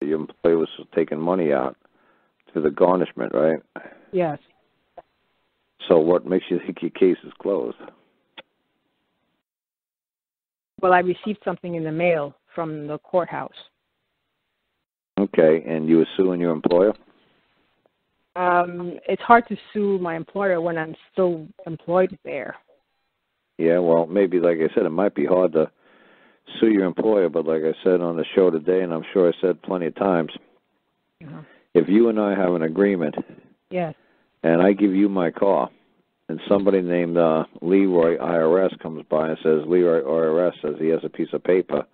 your employer was taking money out for the garnishment, right? Yes. So what makes you think your case is closed? Well, I received something in the mail from the courthouse. Okay, and you were suing your employer? It's hard to sue my employer when I'm still employed there. Yeah, well, maybe, like I said, it might be hard to sue your employer, but like I said on the show today, and I'm sure I said plenty of times, if you and I have an agreement, yes, and I give you my car, and somebody named Leroy IRS comes by and says, Leroy IRS says he has a piece of paper,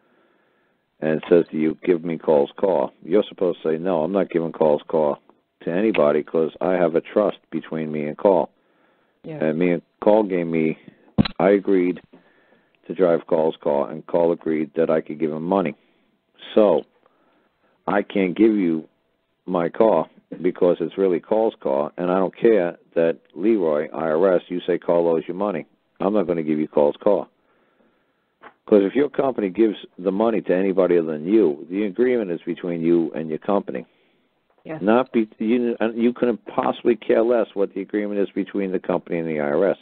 and says to you, give me Carl's car, you're supposed to say, no, I'm not giving Carl's car to anybody because I have a trust between me and Carl. yes. And me and Carl I agreed to drive Carl's car, and Carl agreed that I could give him money. So I can't give you my car because it's really Carl's car, and I don't care that Leroy, IRS, you say Carl owes you money. I'm not going to give you Carl's car. Because if your company gives the money to anybody other than you, the agreement is between you and your company. Yes. You couldn't possibly care less what the agreement is between the company and the IRS.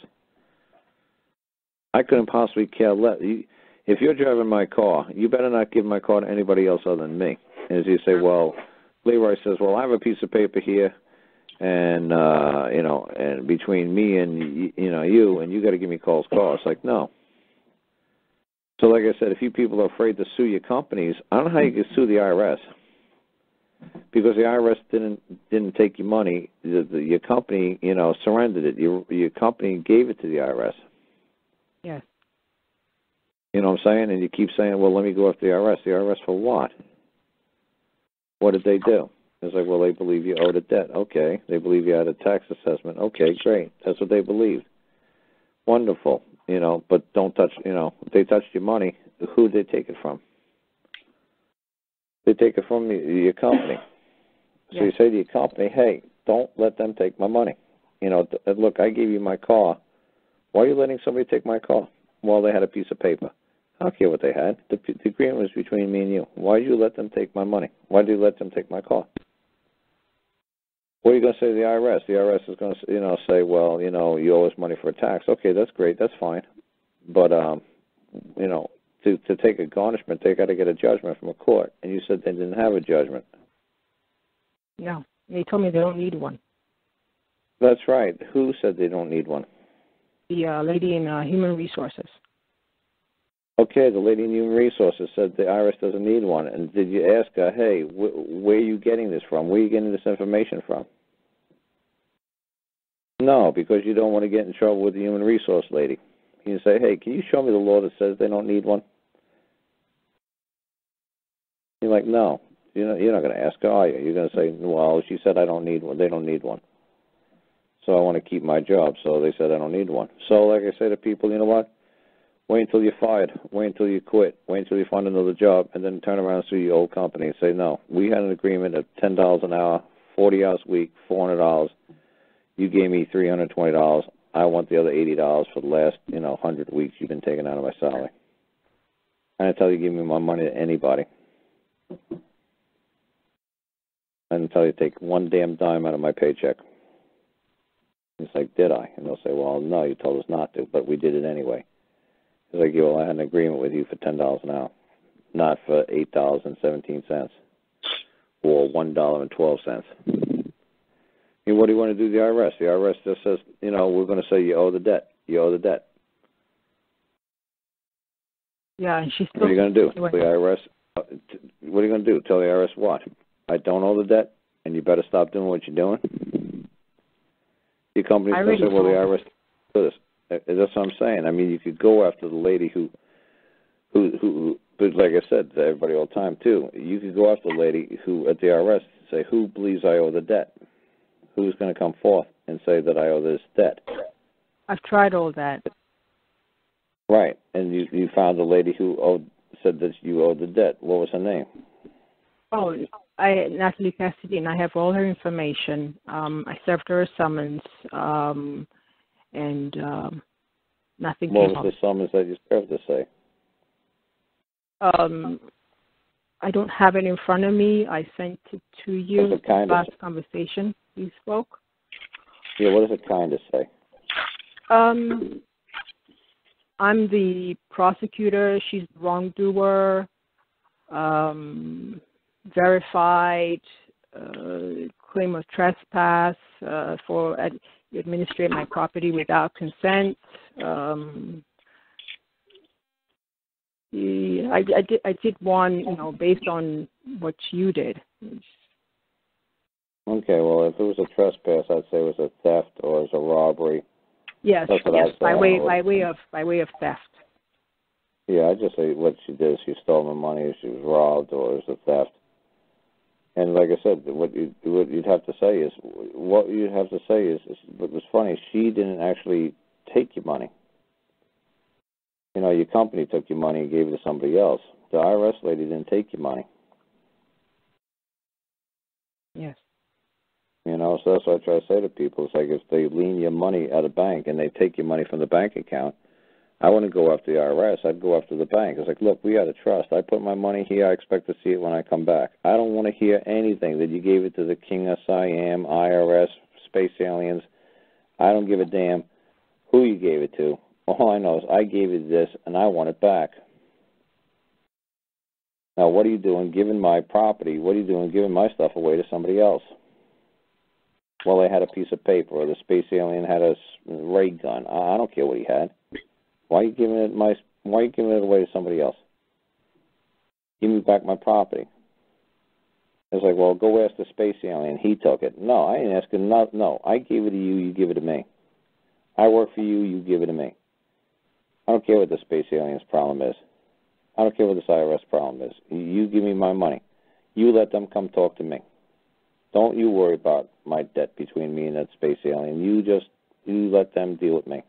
I couldn't possibly care less. If you're driving my car, you better not give my car to anybody else other than me. And as you say, well, Leroy says, well, I have a piece of paper here, and and between me and you, and you got to give me Carl's car. It's like, no. So, like I said, if you people are afraid to sue your companies, I don't know how you can sue the IRS, because the IRS didn't take your money. Your company, surrendered it. Your company gave it to the IRS. Yes. You know what I'm saying? And you keep saying, well, let me go after the IRS. The IRS for what? What did they do? It's like, well, they believe you owed a debt. Okay. They believe you had a tax assessment. Okay, great. That's what they believed. Wonderful. But don't touch, if they touched your money, who did they take it from? They take it from your company. So you say to your company, hey, don't let them take my money. Look, I gave you my car. Why are you letting somebody take my car? Well, they had a piece of paper. I don't care what they had. The agreement was between me and you. Why did you let them take my money? Why did you let them take my car? What are you going to say to the IRS? The IRS is going to, say, well, you owe us money for a tax. Okay, that's great. That's fine. But, to take a garnishment, they got to get a judgment from a court. And you said they didn't have a judgment. No. They told me they don't need one. That's right. Who said they don't need one? The lady in Human Resources. Okay, the lady in Human Resources said the IRS doesn't need one. And did you ask her, hey, where are you getting this from? Where are you getting this information from? No, because you don't want to get in trouble with the Human Resource lady. You say, hey, can you show me the law that says they don't need one? You're like, no. You're not going to ask her, are you? You're going to say, well, she said I don't need one. They don't need one. So I want to keep my job, so they said I don't need one. So like I say to people, you know what? Wait until you're fired. Wait until you quit. Wait until you find another job, and then turn around and sue your old company and say, no, we had an agreement of $10 an hour, 40 hours a week, $400. You gave me $320. I want the other $80 for the last, 100 weeks you've been taking out of my salary. I didn't tell you to give me my money to anybody. I didn't tell you to take one damn dime out of my paycheck. It's like, did I? And they'll say, well, no, you told us not to, but we did it anyway. It's like, well, I had an agreement with you for $10 an hour, not for $8.17 or $1.12. What do you want to do to the IRS? The IRS just says, we're going to say you owe the debt. You owe the debt. Yeah, and she's still... What are you going to do? Tell the IRS, what are you going to do? Tell the IRS what? I don't owe the debt, and you better stop doing what you're doing? Your company's going to say, well, the IRS do this. That's what I'm saying. I mean, you could go after the lady who, but like I said to everybody all the time, too, you could go after the lady who, at the IRS, say, who believes I owe the debt? Who's going to come forth and say that I owe this debt? I've tried all that. Right. And you found a lady who said that you owed the debt. What was her name? Oh, Natalie Cassidy, and I have all her information. I served her a summons, and nothing came up. What was the summons that you served to say? I I don't have it in front of me. I sent it to you What's it kind of last conversation we spoke. Yeah, what does it kind of say? I'm the prosecutor. She's the wrongdoer. Verified claim of trespass for you administrate my property without consent. I did one, based on what you did. Okay, well, if it was a trespass, I'd say it was a theft or it was a robbery. Yes, by way of theft. Yeah, I'd just say what she did. She stole my money, she was robbed, or it was a theft. And like I said, what you'd have to say is what was funny. She didn't actually take your money. Your company took your money and gave it to somebody else. The IRS lady didn't take your money. Yes. So that's what I try to say to people. It's like if they lien your money at a bank and they take your money from the bank account, I wouldn't go after the IRS. I'd go after the bank. It's like, look, we got a trust. I put my money here. I expect to see it when I come back. I don't want to hear anything that you gave it to the King of Siam, IRS, space aliens. I don't give a damn who you gave it to. All I know is I gave you this, and I want it back. Now, what are you doing giving my property? What are you doing giving my stuff away to somebody else? Well, they had a piece of paper, or the space alien had a ray gun. I don't care what he had. Why are you giving it away to somebody else? Give me back my property. It's like, well, go ask the space alien. He took it. No, I ain't asking. No, I gave it to you. You give it to me. I work for you. You give it to me. I don't care what the space alien's problem is. I don't care what this IRS problem is. You give me my money. You let them come talk to me. Don't you worry about my debt between me and that space alien. You let them deal with me.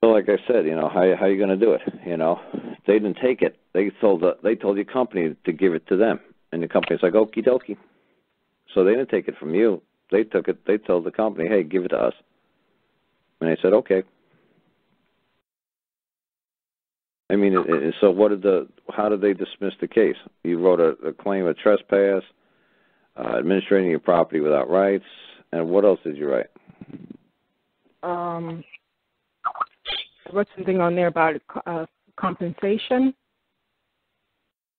So like I said, how are you going to do it? They didn't take it. They told your company to give it to them. And the company's like, okie dokie. So they didn't take it from you. They took it. They told the company, hey, give it to us. And they said, okay. I mean, so how did they dismiss the case? You wrote a claim of trespass, administrating your property without rights, and what else did you write? There was something on there about compensation.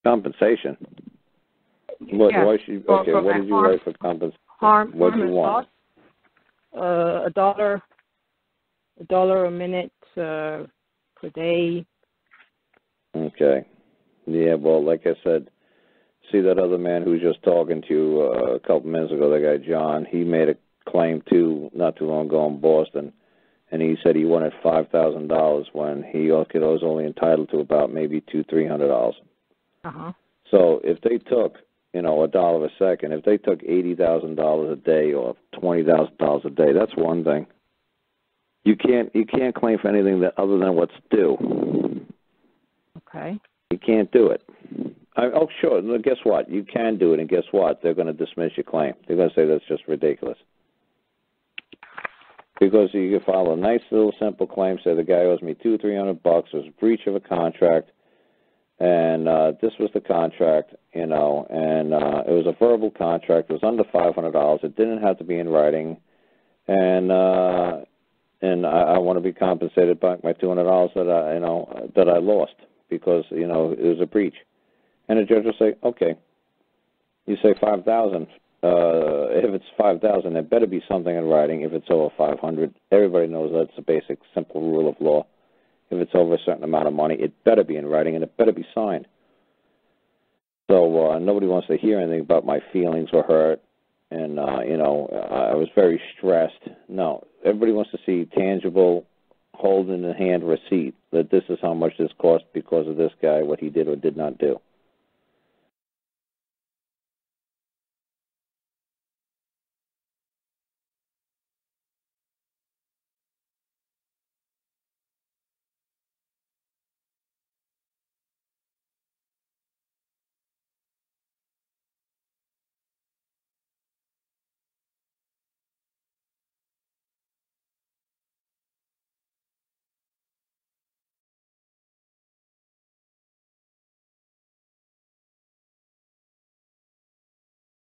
Compensation? What, yes. What did you write for compensation? What did you want? $1 a minute per day. Okay. Yeah, well, like I said, see that other man who was just talking to you a couple minutes ago, that guy John, he made a claim too, not too long ago in Boston, and he said he wanted $5,000 when he was only entitled to about maybe $200-300. Uh-huh. So if they took, $1 a second, if they took $80,000 a day or $20,000 a day, that's one thing. You can't claim for anything other than what's due. Okay. You can't do it. Sure. Guess what? You can do it, and guess what? They're going to dismiss your claim. They're going to say that's just ridiculous. Because you can file a nice little simple claim, say the guy owes me $200-300. It was a breach of a contract, and this was the contract, and it was a verbal contract. It was under $500. It didn't have to be in writing, and I want to be compensated back my $200 that I lost because it was a breach. And the judge will say, okay. You say $5,000. If it's $5,000, there better be something in writing. If it's over $500, everybody knows that's a basic, simple rule of law. If it's over a certain amount of money, it better be in writing and it better be signed. So nobody wants to hear anything about my feelings were hurt, and I was very stressed. No, everybody wants to see tangible, hold in the hand receipt that this is how much this cost because of this guy, what he did or did not do.